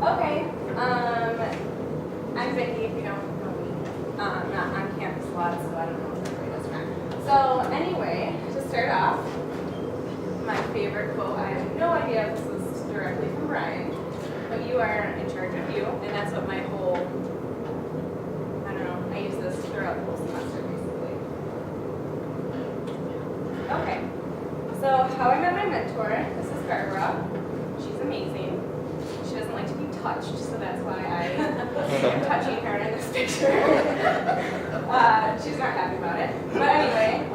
Okay, I'm Vicky, if you don't know me. I'm not on campus a lot, so I don't know if everybody does or not. So anyway, to start off, my favorite quote, I have no idea if this is directly from Brian, but you are in charge of you, and that's what my whole, I don't know, I use this throughout the whole semester, basically. Okay, so how I met my mentor, this is Barbara. She's amazing. She doesn't like to be touched, so that's why I am touching her in this picture. She's not happy about it. But anyway,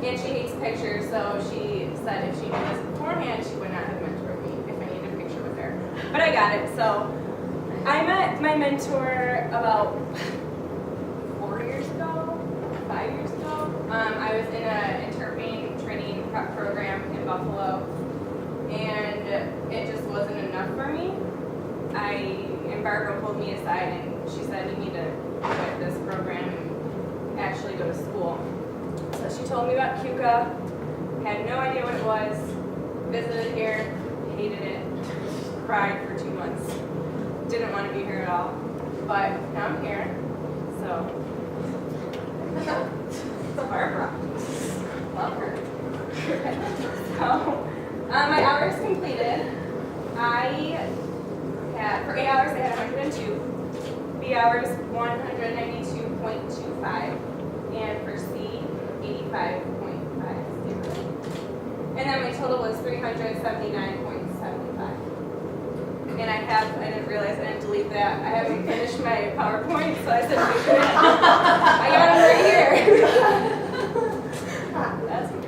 and she hates pictures, so she said if she knew this beforehand, she would not have mentored me if I needed a picture with her. But I got it. So I met my mentor about 4 years ago, 5 years ago. I was in an interpreting training prep program in Buffalo, and it just wasn't enough for me. And Barbara pulled me aside and she said, you need to quit this program and actually go to school. So she told me about QCA, had no idea what it was, visited here, hated it, cried for 2 months, didn't want to be here at all, but now I'm here, so. Barbara, love her. So, my hours completed. For 8 hours I had 102, B hours 192.25, and for C 85.50. And then my total was 379.75. And I didn't realize I didn't delete that. I haven't finished my PowerPoint, so I said, I got them right here. That's weird.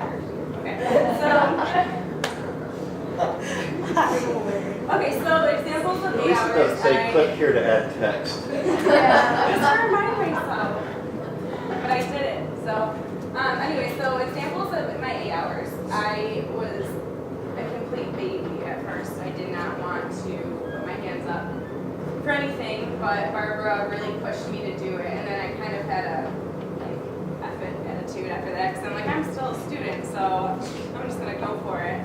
Okay, so examples of 8 At least it hours. doesn't say click here to add text. Yeah, just to remind myself. But I did it. So anyway, so examples of my 8 hours. I was a complete baby at first. I did not want to put my hands up for anything, but Barbara really pushed me to do it, and then I kind of had a attitude after that, because I'm like, I'm still a student, so I'm just going to go for it.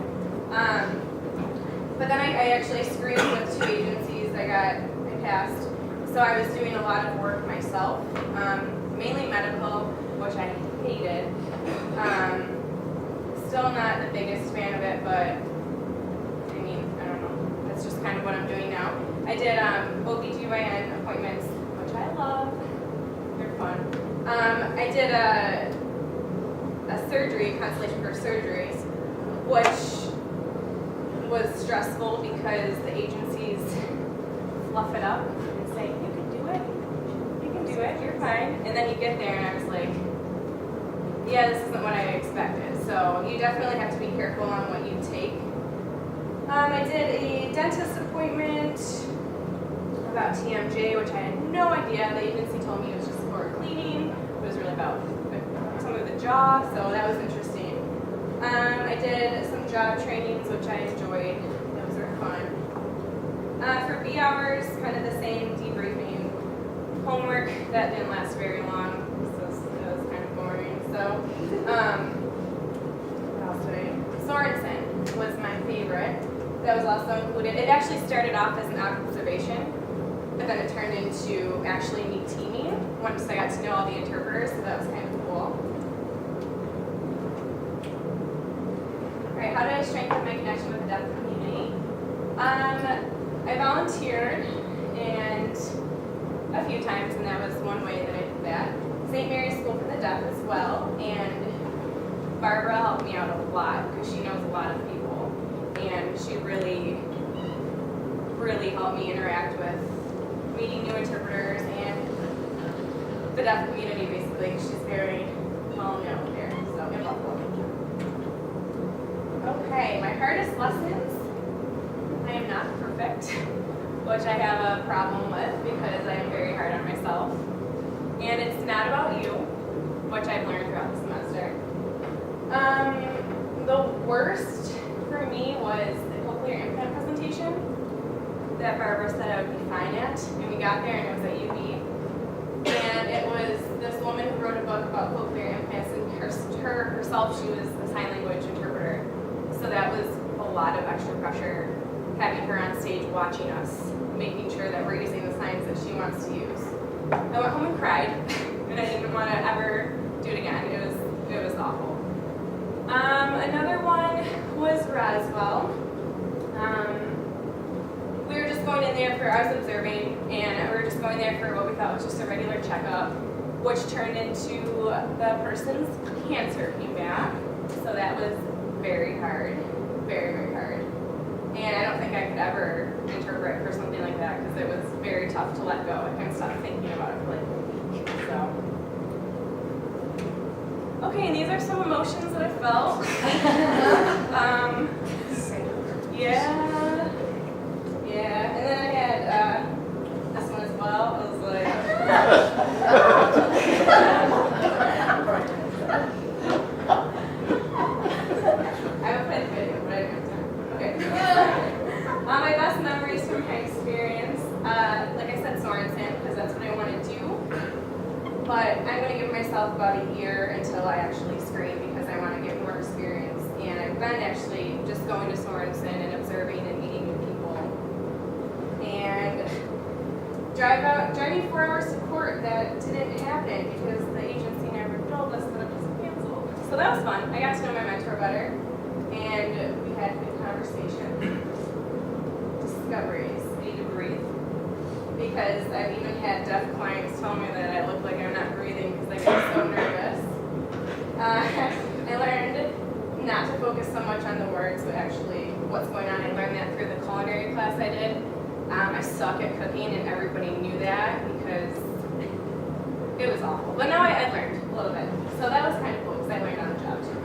But then I actually screened with 2 agencies. I passed. So I was doing a lot of work myself, mainly medical, which I hated. Still not the biggest fan of it, but I mean, I don't know. That's just kind of what I'm doing now. I did OB/GYN appointments, which I love. They're fun. I did a surgery, consultation for surgeries, which was stressful because the agencies fluff it up and say, you can do it, you're fine. And then you get there and I was like, yeah, this isn't what I expected. So you definitely have to be careful on what you take. I did a dentist appointment about TMJ, which I had no idea. The agency told me it was just for cleaning. It was really about some of the jaw, so that was interesting. I did some job trainings, which I enjoyed. Those were fun. For B hours, kind of the same debriefing. Homework, that didn't last very long, so it was kind of boring. So, what else did I do? Sorensen was my favorite. That was also included. It actually started off as an observation, but then it turned into actually me teaming once I got to know all the interpreters, so that was kind of cool. Alright, how did I strengthen my connection with the deaf community? I volunteered a few times, and that was one way that I did that. St. Mary's School for the Deaf as well, and Barbara helped me out a lot because she knows a lot of people, and she really, really helped me interact with meeting new interpreters and the deaf community, basically. She's very well known there, so in Buffalo. Okay, my hardest lessons. I am not perfect, which I have a problem with because I am very hard on myself. And it's not about you, which I've learned throughout the semester. The worst for me was the cochlear implant presentation that Barbara said I would be fine at. And we got there and it was at UB. And it was this woman who wrote a book about cochlear implants, and herself, she was a sign language interpreter. So that was a lot of extra pressure having her on stage watching us, making sure that we're using the signs that she wants to use. I went home and cried, and I didn't want to ever do it again. It was awful. Another one was Roswell. We were just going in there for, I was observing, and we were just going there for what we thought was just a regular checkup, which turned into the person's cancer came back. So that was very hard, very, very hard. And I don't think I could ever interpret for something like that because it was very tough to let go. I couldn't stop thinking about it for like a week. So. Okay, and these are some emotions that I felt. Yeah, and then I had this one as well. I was like, I would play the video, but I didn't have time. Okay. My best memories from my experience, like I said, Sorensen, because that's what I want to do. But I'm going to give myself about a year until I actually screen because I want to get more experience. And I've been actually just going to Sorensen and observing and meeting new people. And driving 4 hours to court, that didn't happen because the agency never told us that it was canceled. So that was fun. I got to know my mentor better, and we had a good conversation. Discoveries, need to breathe. Because I've even had deaf clients tell me that I look like I'm not breathing because I get so nervous. I learned not to focus so much on the words, but actually what's going on. I learned that through the culinary class I did. I suck at cooking, and everybody knew that because it was awful. But now I learned a little bit. So that was kind of cool because I learned on the job too.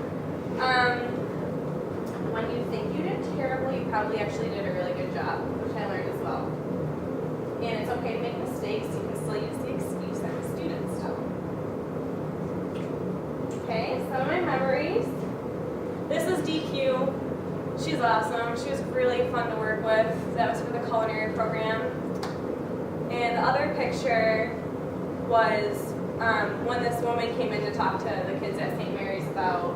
When you think you did terribly, you probably actually did a really good job, which I learned as well. And it's okay to make mistakes. You can still use the excuse that the students tell. Okay, some of my memories. This is DQ. She's awesome. She was really fun to work with. That was for the culinary program. And the other picture was when this woman came in to talk to the kids at St. Mary's about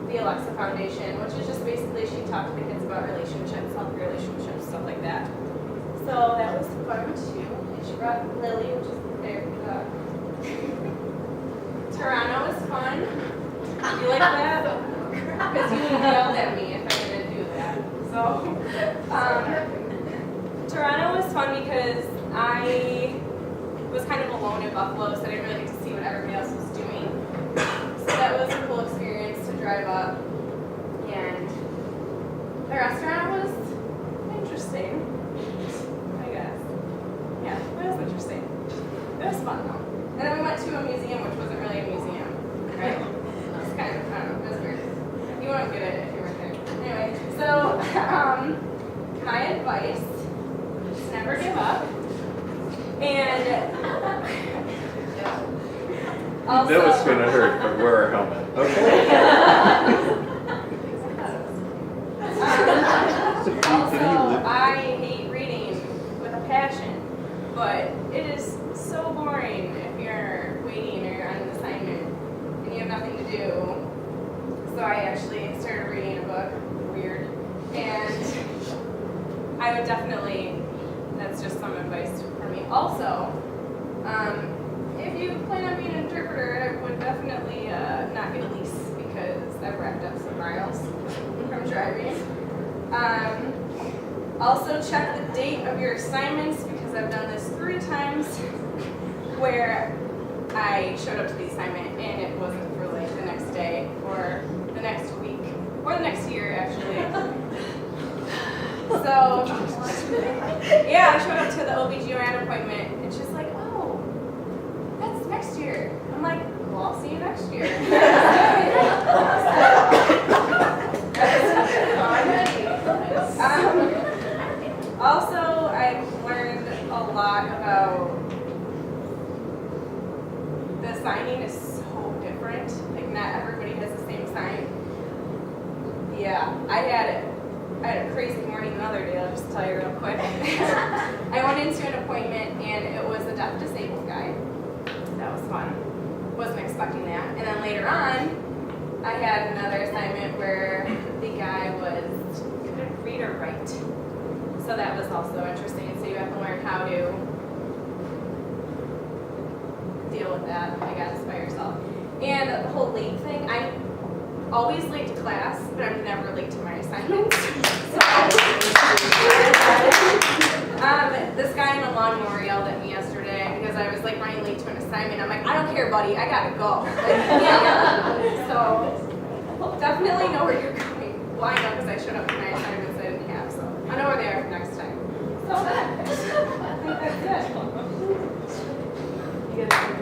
the Alexa Foundation, which is just basically she talked to the kids about relationships, healthy relationships, stuff like that. So that was fun too. And she brought Lily, which is the therapy dog. Toronto was fun. You like that? Because you yelled at me if I didn't do that. So Toronto was fun because I was kind of alone in Buffalo, so I didn't really get to see what everybody else was doing. So that was a cool experience to drive up. And the restaurant was interesting. Yeah, it was interesting. It was fun though. And then we went to a museum, which wasn't really a museum, right? It's kind of, I don't know, it was weird. You won't get it if you weren't there. Anyway, so my advice, just never give up. And also, You know it's going to hurt, but wear a helmet. Okay. Also, I hate reading with a passion. But it is so boring if you're waiting or you're on an assignment and you have nothing to do. So I actually started reading a book, weird. And I would definitely, that's just some advice for me. Also, if you plan on being an interpreter, I would definitely not get a lease because I've racked up some miles from driving. Also check the date of your assignments because I've done this 3 times where I showed up to the assignment and it wasn't for like the next day or the next week or the next year actually. So yeah, I showed up to the OBGYN appointment and she's like, oh, that's next year. I'm like, well, I'll see you next year. Also, I've learned a lot about the signing is so different. Like not everybody has the same sign. Yeah, I had a crazy morning the other day. I'll just tell you real quick. I went into an appointment and it was a deaf disabled guy. That was fun. Wasn't expecting that. And then later on, I had another assignment where the guy couldn't read or write. also interesting, and so you have to learn how to deal with that, I guess, by yourself. And the whole late thing, I'm always late to class, but I'm never late to my assignments. This guy in the lawnmower yelled at me yesterday because I was like running late to an assignment. I'm like, I don't care, buddy, I gotta go. Like, yeah. So definitely know where you're going. Well, I know because I showed up to my assignments I didn't have, so I know where they are next time. So I think that's good. You guys